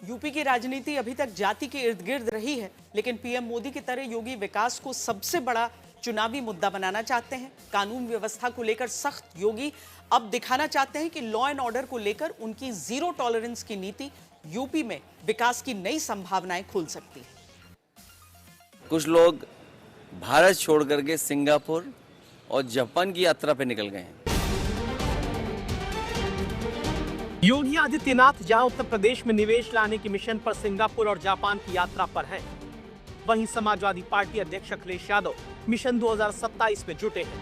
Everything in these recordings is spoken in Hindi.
यूपी की राजनीति अभी तक जाति के इर्द गिर्द रही है, लेकिन पीएम मोदी की तरह योगी विकास को सबसे बड़ा चुनावी मुद्दा बनाना चाहते हैं। कानून व्यवस्था को लेकर सख्त योगी अब दिखाना चाहते हैं कि लॉ एंड ऑर्डर को लेकर उनकी जीरो टॉलरेंस की नीति यूपी में विकास की नई संभावनाएं खोल सकती है। कुछ लोग भारत छोड़ करके सिंगापुर और जापान की यात्रा पे निकल गए हैं। योगी आदित्यनाथ जहां उत्तर प्रदेश में निवेश लाने के मिशन पर सिंगापुर और जापान की यात्रा पर हैं, वहीं समाजवादी पार्टी अध्यक्ष अखिलेश यादव मिशन 2027 में जुटे हैं।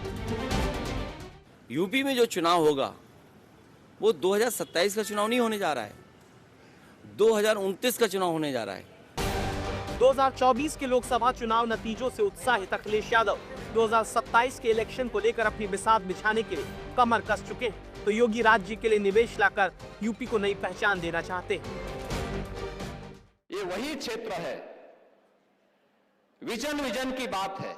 यूपी में जो चुनाव होगा वो 2027 का चुनाव नहीं होने जा रहा है, 2029 का चुनाव होने जा रहा है। 2024 के लोकसभा चुनाव नतीजों से उत्साहित अखिलेश यादव 2027 के इलेक्शन को लेकर अपनी बिसात बिछाने के लिए कमर कस चुके हैं, तो योगी राज्य के लिए निवेश लाकर यूपी को नई पहचान देना चाहते हैं। ये वही क्षेत्र है, विजन की बात है।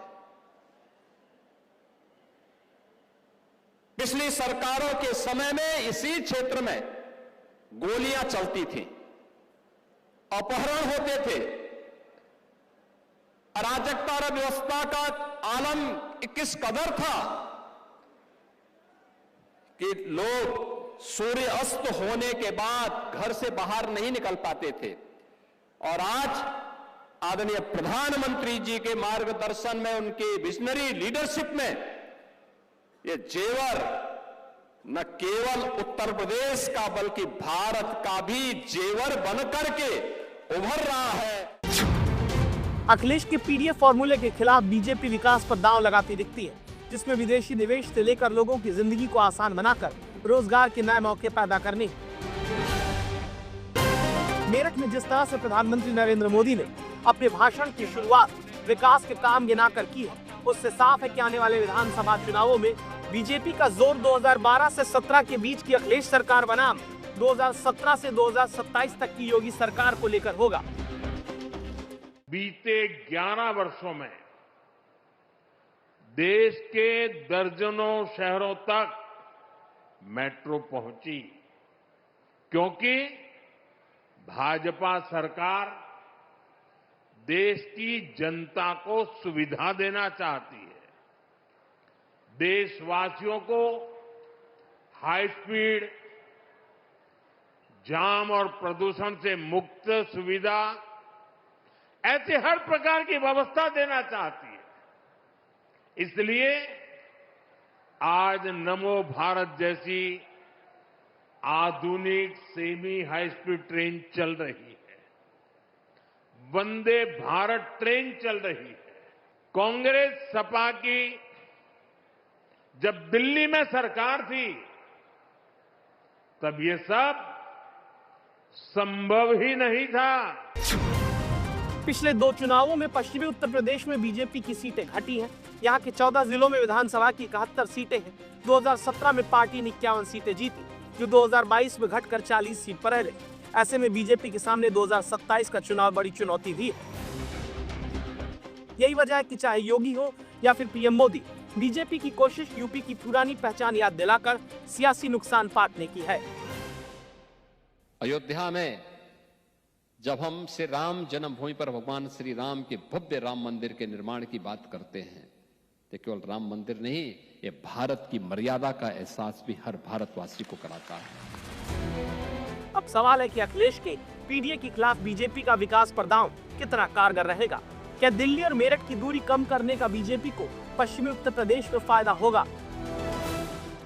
पिछली सरकारों के समय में इसी क्षेत्र में गोलियां चलती थी, अपहरण होते थे, अराजकता और व्यवस्था का आलम किस कदर था कि लोग सूर्य अस्त होने के बाद घर से बाहर नहीं निकल पाते थे। और आज आदरणीय प्रधानमंत्री जी के मार्गदर्शन में, उनकी विजनरी लीडरशिप में ये जेवर न केवल उत्तर प्रदेश का बल्कि भारत का भी जेवर बनकर के उभर रहा है। अखिलेश के पीडीएफ फॉर्मूले के खिलाफ बीजेपी विकास पर दांव लगाती दिखती है, जिसमें विदेशी निवेश से लेकर लोगों की जिंदगी को आसान बनाकर रोजगार के नए मौके पैदा करने। मेरठ में जिस तरह से प्रधानमंत्री नरेंद्र मोदी ने अपने भाषण की शुरुआत विकास के काम गिनाकर की है, उससे साफ है कि आने वाले विधानसभा चुनावों में बीजेपी का जोर 2012 से 17 के बीच की अखिलेश सरकार बनाम 2017 से 2027 तक की योगी सरकार को लेकर होगा। बीते 11 वर्षों में देश के दर्जनों शहरों तक मेट्रो पहुंची, क्योंकि भाजपा सरकार देश की जनता को सुविधा देना चाहती है। देशवासियों को हाई स्पीड, जाम और प्रदूषण से मुक्त सुविधा, ऐसे हर प्रकार की व्यवस्था देना चाहती है। इसलिए आज नमो भारत जैसी आधुनिक सेमी हाई स्पीड ट्रेन चल रही है, वंदे भारत ट्रेन चल रही है। कांग्रेस सपा की जब दिल्ली में सरकार थी तब ये सब संभव ही नहीं था। पिछले 2 चुनावों में पश्चिमी उत्तर प्रदेश में बीजेपी की सीटें घटी हैं। यहाँ के 14 जिलों में विधानसभा की 71 सीटें हैं। 2017 में पार्टी ने 51 सीटें जीती, जो 2022 में घटकर 40 सीट पर रहे। ऐसे में बीजेपी के सामने 2027 का चुनाव बड़ी चुनौती भी है। यही वजह है कि चाहे योगी हो या फिर पीएम मोदी, बीजेपी की कोशिश यूपी की पुरानी पहचान याद दिलाकर सियासी नुकसान पाटने की है। अयोध्या में जब हम श्री राम जन्मभूमि पर भगवान श्री राम के भव्य राम मंदिर के निर्माण की बात करते हैं, तो केवल राम मंदिर नहीं, ये भारत की मर्यादा का एहसास भी हर भारतवासी को कराता है। अब सवाल है कि अखिलेश के पीडीए के खिलाफ बीजेपी का विकास पर दांव कितना कारगर रहेगा। क्या दिल्ली और मेरठ की दूरी कम करने का बीजेपी को पश्चिमी उत्तर प्रदेश में फायदा होगा?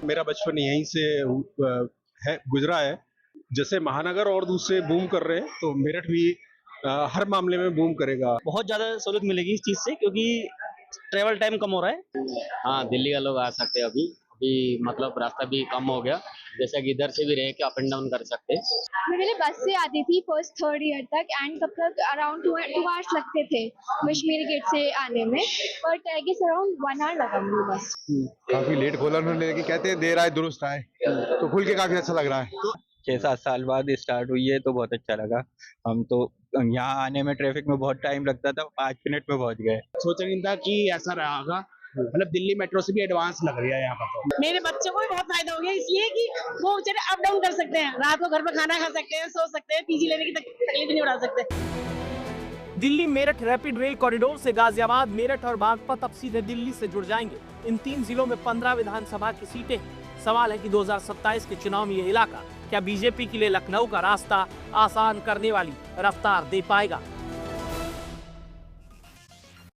मेरा बचपन यहीं से गुजरा है। जैसे महानगर और दूसरे बूम कर रहे हैं, तो मेरठ भी हर मामले में बूम करेगा। बहुत ज्यादा सहूलियत मिलेगी इस चीज से, क्योंकि ट्रेवल टाइम कम हो रहा है। हाँ, दिल्ली का लोग आ सकते हैं। अभी मतलब रास्ता भी कम हो गया, जैसा कि इधर से भी रह के अप एंड डाउन कर सकते हैं। मैं पहले बस से आती थी फर्स्ट 3rd ईयर तक, एंड तब तक अराउंड 2 आवर्स लगते थे कश्मीरी गेट से आने में, but I guess around 1 hour लगा मुझे बस। काफी लेट खोला उन्होंने, लेकिन कहते हैं देर आए दुरुस्त आए, तो खुल के काफी अच्छा लग रहा है। 6-7 साल बाद स्टार्ट हुई है तो बहुत अच्छा लगा। हम तो यहाँ आने में ट्रैफिक में बहुत टाइम लगता था, 5 मिनट में पहुँच गए। सोचा नहीं था कि ऐसा रहेगा, मतलब दिल्ली मेट्रो से भी एडवांस लग रही है यहाँ पर। तो मेरे बच्चों को भी बहुत फायदा हो गया, इसलिए कि वो बेचारे अप डाउन कर सकते हैं, रात को घर पर खाना खा सकते हैं, सो सकते हैं, पीजी लेने की तकलीफ नहीं उठा सकते। Delhi Meerut rapid rail corridor से गाजियाबाद, मेरठ और बागपत अब सीधे दिल्ली से जुड़ जाएंगे। इन 3 जिलों में 15 विधानसभा की सीटें हैं। सवाल है कि 2027 के चुनाव में ये इलाका क्या बीजेपी के लिए लखनऊ का रास्ता आसान करने वाली रफ्तार दे पाएगा।